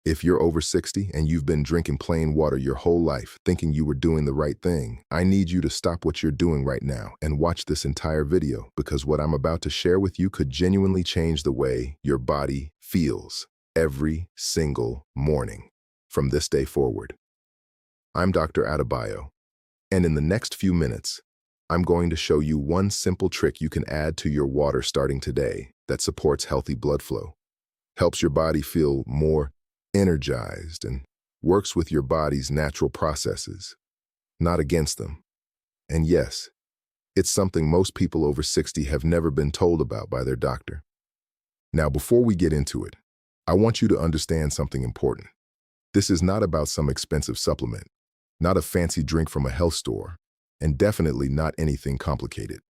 If you're over 60 and you've been drinking plain water your whole life, thinking you were doing the right thing, I need you to stop what you're doing right now and watch this entire video, because what I'm about to share with you could genuinely change the way your body feels every single morning from this day forward. I'm Dr. Adebayo, and in the next few minutes, I'm going to show you one simple trick you can add to your water starting today that supports healthy blood flow, helps your body feel more energized, and works with your body's natural processes, not against them. And yes, it's something most people over 60 have never been told about by their doctor. Now, before we get into it, I want you to understand something important. This is not about some expensive supplement, not a fancy drink from a health store, and definitely not anything complicated.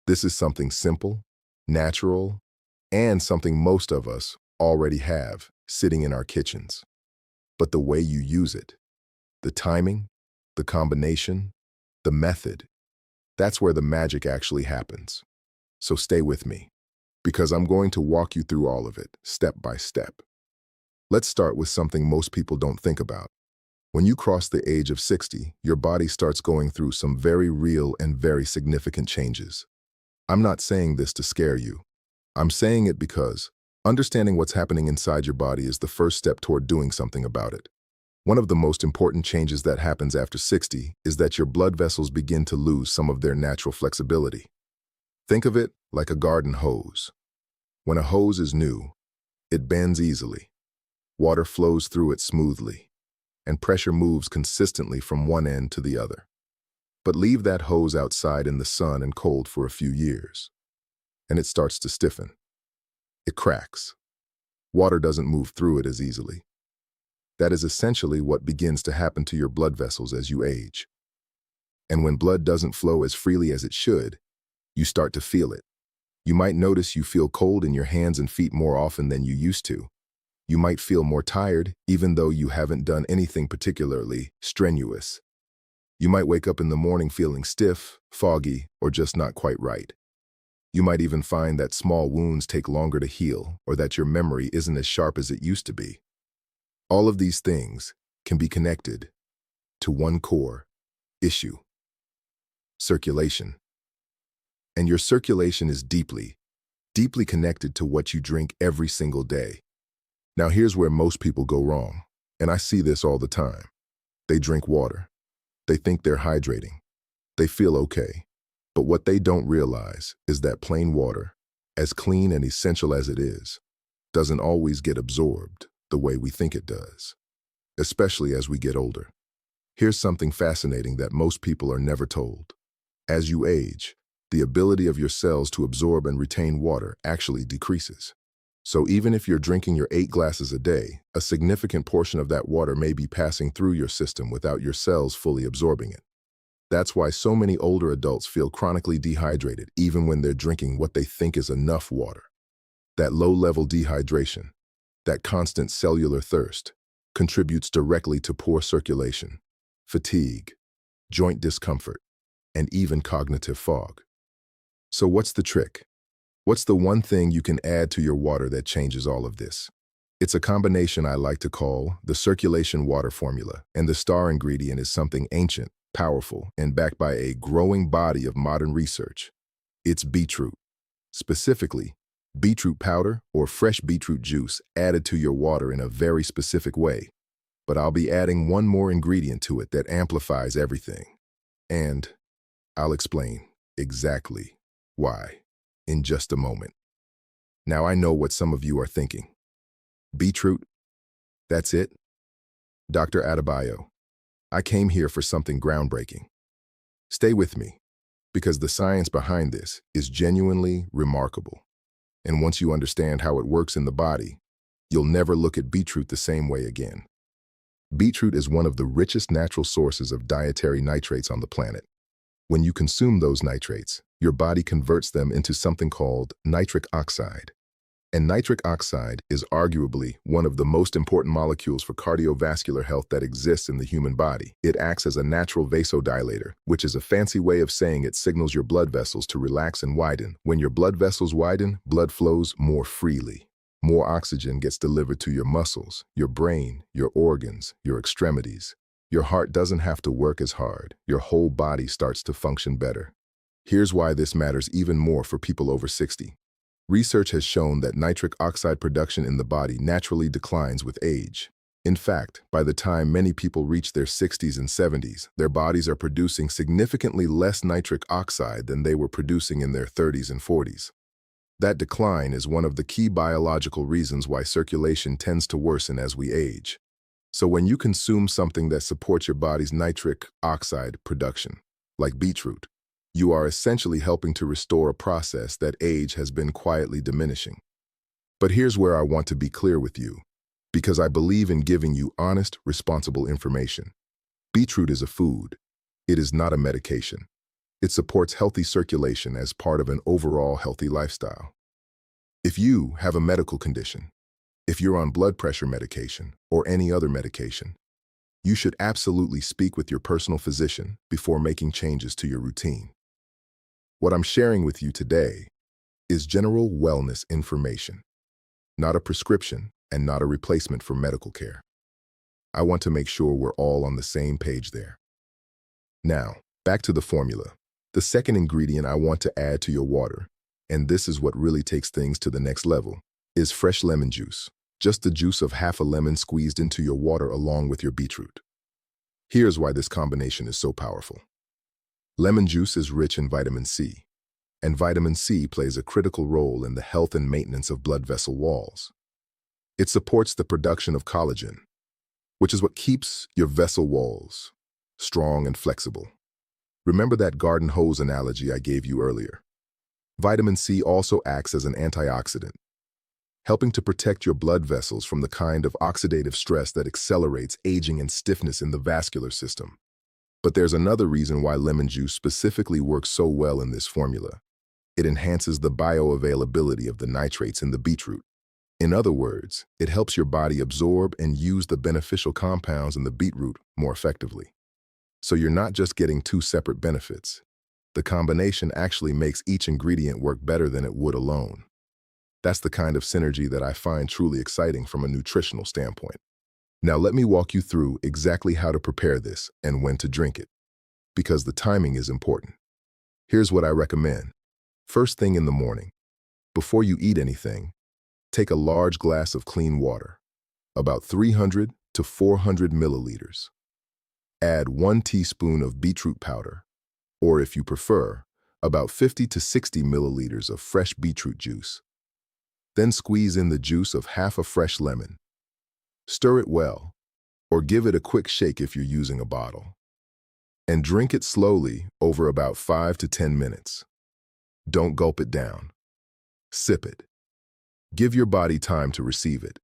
This is something simple, natural, and something most of us already have sitting in our kitchens. But the way you use it, the timing, the combination, the method, that's where the magic actually happens. So stay with me, because I'm going to walk you through all of it, step by step. Let's start with something most people don't think about. When you cross the age of 60, your body starts going through some very real and very significant changes. I'm not saying this to scare you. I'm saying it because understanding what's happening inside your body is the first step toward doing something about it. One of the most important changes that happens after 60 is that your blood vessels begin to lose some of their natural flexibility. Think of it like a garden hose. When a hose is new, it bends easily. Water flows through it smoothly, and pressure moves consistently from one end to the other. But leave that hose outside in the sun and cold for a few years, and it starts to stiffen. It cracks. Water doesn't move through it as easily. That is essentially what begins to happen to your blood vessels as you age. And when blood doesn't flow as freely as it should, you start to feel it. You might notice you feel cold in your hands and feet more often than you used to. You might feel more tired, even though you haven't done anything particularly strenuous. You might wake up in the morning feeling stiff, foggy, or just not quite right. You might even find that small wounds take longer to heal, or that your memory isn't as sharp as it used to be. All of these things can be connected to one core issue: circulation. And your circulation is deeply, deeply connected to what you drink every single day. Now here's where most people go wrong, and I see this all the time. They drink water. They think they're hydrating. They feel okay. But what they don't realize is that plain water, as clean and essential as it is, doesn't always get absorbed the way we think it does, especially as we get older. Here's something fascinating that most people are never told. As you age, the ability of your cells to absorb and retain water actually decreases. So even if you're drinking your 8 glasses a day, a significant portion of that water may be passing through your system without your cells fully absorbing it. That's why so many older adults feel chronically dehydrated even when they're drinking what they think is enough water. That low-level dehydration, that constant cellular thirst, contributes directly to poor circulation, fatigue, joint discomfort, and even cognitive fog. So what's the trick? What's the one thing you can add to your water that changes all of this? It's a combination I like to call the circulation water formula, and the star ingredient is something ancient, powerful, and backed by a growing body of modern research. It's beetroot. Specifically, beetroot powder or fresh beetroot juice added to your water in a very specific way. But I'll be adding one more ingredient to it that amplifies everything. And I'll explain exactly why in just a moment. Now I know what some of you are thinking. Beetroot? That's it? Dr. Adebayo, I came here for something groundbreaking. Stay with me, because the science behind this is genuinely remarkable. And once you understand how it works in the body, you'll never look at beetroot the same way again. Beetroot is one of the richest natural sources of dietary nitrates on the planet. When you consume those nitrates, your body converts them into something called nitric oxide. And nitric oxide is arguably one of the most important molecules for cardiovascular health that exists in the human body. It acts as a natural vasodilator, which is a fancy way of saying it signals your blood vessels to relax and widen. When your blood vessels widen, blood flows more freely. more oxygen gets delivered to your muscles, your brain, your organs, your extremities. Your heart doesn't have to work as hard. Your whole body starts to function better. Here's why this matters even more for people over 60. Research has shown that nitric oxide production in the body naturally declines with age. In fact, by the time many people reach their 60s and 70s, their bodies are producing significantly less nitric oxide than they were producing in their 30s and 40s. That decline is one of the key biological reasons why circulation tends to worsen as we age. So when you consume something that supports your body's nitric oxide production, like beetroot, you are essentially helping to restore a process that age has been quietly diminishing. But here's where I want to be clear with you, because I believe in giving you honest, responsible information. Beetroot is a food. It is not a medication. It supports healthy circulation as part of an overall healthy lifestyle. If you have a medical condition, if you're on blood pressure medication or any other medication, you should absolutely speak with your personal physician before making changes to your routine. What I'm sharing with you today is general wellness information, not a prescription and not a replacement for medical care. I want to make sure we're all on the same page there. Now, back to the formula. The second ingredient I want to add to your water, and this is what really takes things to the next level, is fresh lemon juice. Just the juice of half a lemon squeezed into your water along with your beetroot. Here's why this combination is so powerful. Lemon juice is rich in vitamin C, and vitamin C plays a critical role in the health and maintenance of blood vessel walls. It supports the production of collagen, which is what keeps your vessel walls strong and flexible. Remember that garden hose analogy I gave you earlier? Vitamin C also acts as an antioxidant, helping to protect your blood vessels from the kind of oxidative stress that accelerates aging and stiffness in the vascular system. But there's another reason why lemon juice specifically works so well in this formula. It enhances the bioavailability of the nitrates in the beetroot. In other words, it helps your body absorb and use the beneficial compounds in the beetroot more effectively. So you're not just getting two separate benefits. The combination actually makes each ingredient work better than it would alone. That's the kind of synergy that I find truly exciting from a nutritional standpoint. Now let me walk you through exactly how to prepare this and when to drink it, because the timing is important. Here's what I recommend. First thing in the morning, before you eat anything, take a large glass of clean water, about 300 to 400 milliliters. Add 1 teaspoon of beetroot powder, or if you prefer, about 50 to 60 milliliters of fresh beetroot juice. Then squeeze in the juice of half a fresh lemon. Stir it well, or give it a quick shake if you're using a bottle. And drink it slowly over about 5 to 10 minutes. Don't gulp it down. Sip it. Give your body time to receive it.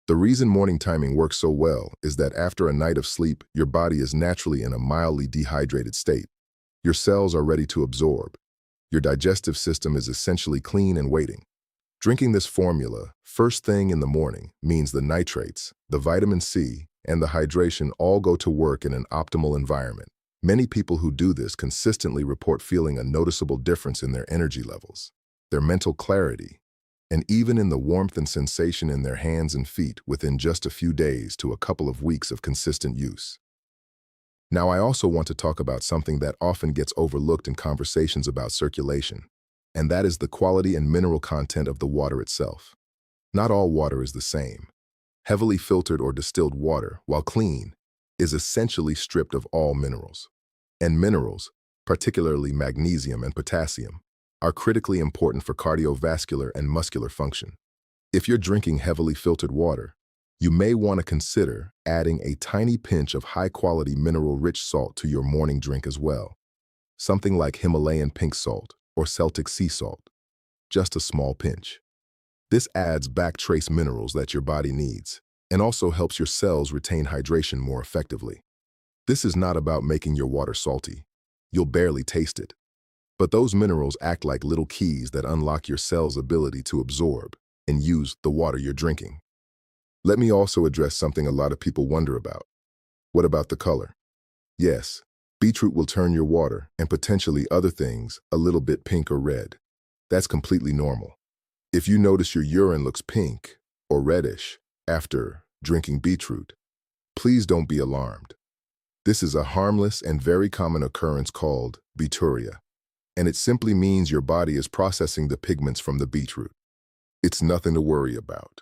The reason morning timing works so well is that after a night of sleep, your body is naturally in a mildly dehydrated state. Your cells are ready to absorb. Your digestive system is essentially clean and waiting. Drinking this formula first thing in the morning means the nitrates, the vitamin C, and the hydration all go to work in an optimal environment. Many people who do this consistently report feeling a noticeable difference in their energy levels, their mental clarity, and even in the warmth and sensation in their hands and feet within just a few days to a couple of weeks of consistent use. Now, I also want to talk about something that often gets overlooked in conversations about circulation, and that is the quality and mineral content of the water itself. Not all water is the same. Heavily filtered or distilled water, while clean, is essentially stripped of all minerals. And minerals, particularly magnesium and potassium, are critically important for cardiovascular and muscular function. If you're drinking heavily filtered water, you may want to consider adding a tiny pinch of high-quality mineral-rich salt to your morning drink as well. Something like Himalayan pink salt or Celtic sea salt. Just a small pinch. This adds back trace minerals that your body needs and also helps your cells retain hydration more effectively. This is not about making your water salty. You'll barely taste it. But those minerals act like little keys that unlock your cell's ability to absorb and use the water you're drinking. Let me also address something a lot of people wonder about. What about the color? Yes, beetroot will turn your water and potentially other things a little bit pink or red. That's completely normal. If you notice your urine looks pink or reddish after drinking beetroot, please don't be alarmed. This is a harmless and very common occurrence called beeturia, and it simply means your body is processing the pigments from the beetroot. It's nothing to worry about.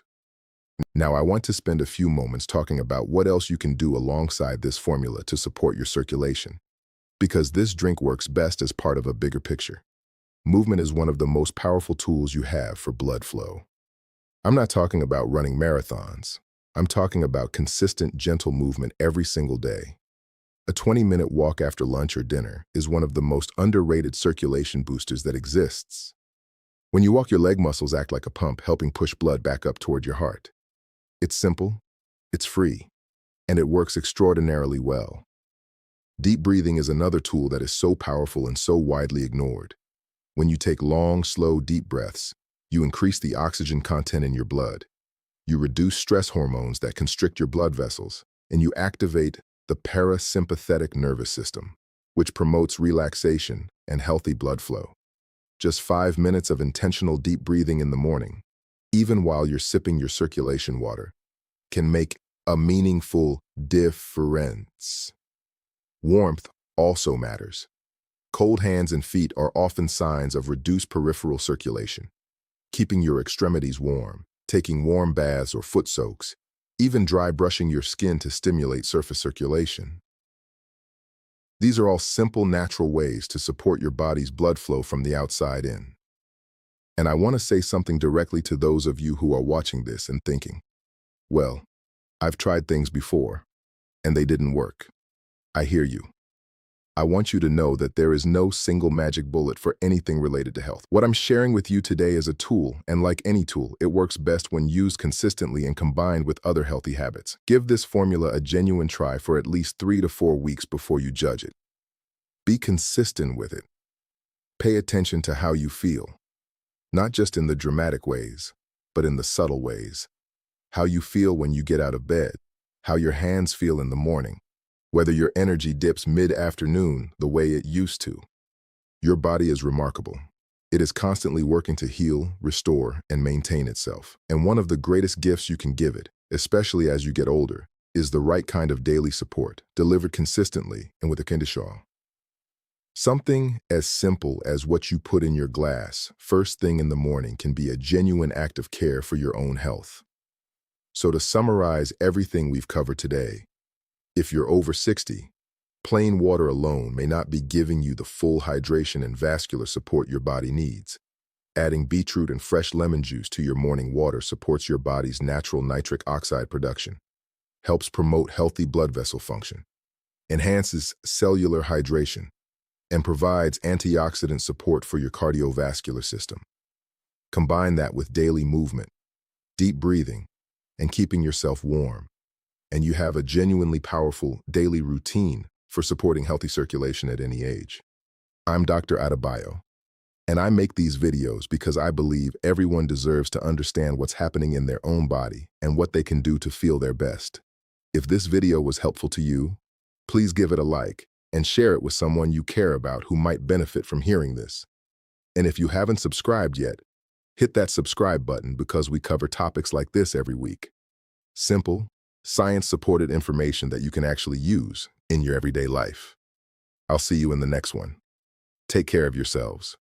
Now, I want to spend a few moments talking about what else you can do alongside this formula to support your circulation, because this drink works best as part of a bigger picture. Movement is one of the most powerful tools you have for blood flow. I'm not talking about running marathons. I'm talking about consistent, gentle movement every single day. A 20-minute walk after lunch or dinner is one of the most underrated circulation boosters that exists. When you walk, your leg muscles act like a pump, helping push blood back up toward your heart. It's simple, it's free, and it works extraordinarily well. Deep breathing is another tool that is so powerful and so widely ignored. When you take long, slow, deep breaths, you increase the oxygen content in your blood. You reduce stress hormones that constrict your blood vessels, and you activate the parasympathetic nervous system, which promotes relaxation and healthy blood flow. Just 5 minutes of intentional deep breathing in the morning, even while you're sipping your circulation water, can make a meaningful difference. Warmth also matters. Cold hands and feet are often signs of reduced peripheral circulation. Keeping your extremities warm, taking warm baths or foot soaks, even dry brushing your skin to stimulate surface circulation. These are all simple, natural ways to support your body's blood flow from the outside in. And I want to say something directly to those of you who are watching this and thinking, well, I've tried things before, and they didn't work. I hear you. I want you to know that there is no single magic bullet for anything related to health. What I'm sharing with you today is a tool, and like any tool, it works best when used consistently and combined with other healthy habits. Give this formula a genuine try for at least 3 to 4 weeks before you judge it. Be consistent with it. Pay attention to how you feel, not just in the dramatic ways, but in the subtle ways. How you feel when you get out of bed, how your hands feel in the morning, whether your energy dips mid-afternoon the way it used to. Your body is remarkable. It is constantly working to heal, restore, and maintain itself. And one of the greatest gifts you can give it, especially as you get older, is the right kind of daily support, delivered consistently and with a kindishaw. Something as simple as what you put in your glass first thing in the morning can be a genuine act of care for your own health. So to summarize everything we've covered today, if you're over 60, plain water alone may not be giving you the full hydration and vascular support your body needs. Adding beetroot and fresh lemon juice to your morning water supports your body's natural nitric oxide production, helps promote healthy blood vessel function, enhances cellular hydration, and provides antioxidant support for your cardiovascular system. Combine that with daily movement, deep breathing, and keeping yourself warm, and you have a genuinely powerful daily routine for supporting healthy circulation at any age. I'm Dr. Adebayo, and I make these videos because I believe everyone deserves to understand what's happening in their own body and what they can do to feel their best. If this video was helpful to you, please give it a like and share it with someone you care about who might benefit from hearing this. And if you haven't subscribed yet, hit that subscribe button because we cover topics like this every week. Simple, science-supported information that you can actually use in your everyday life. I'll see you in the next one. Take care of yourselves.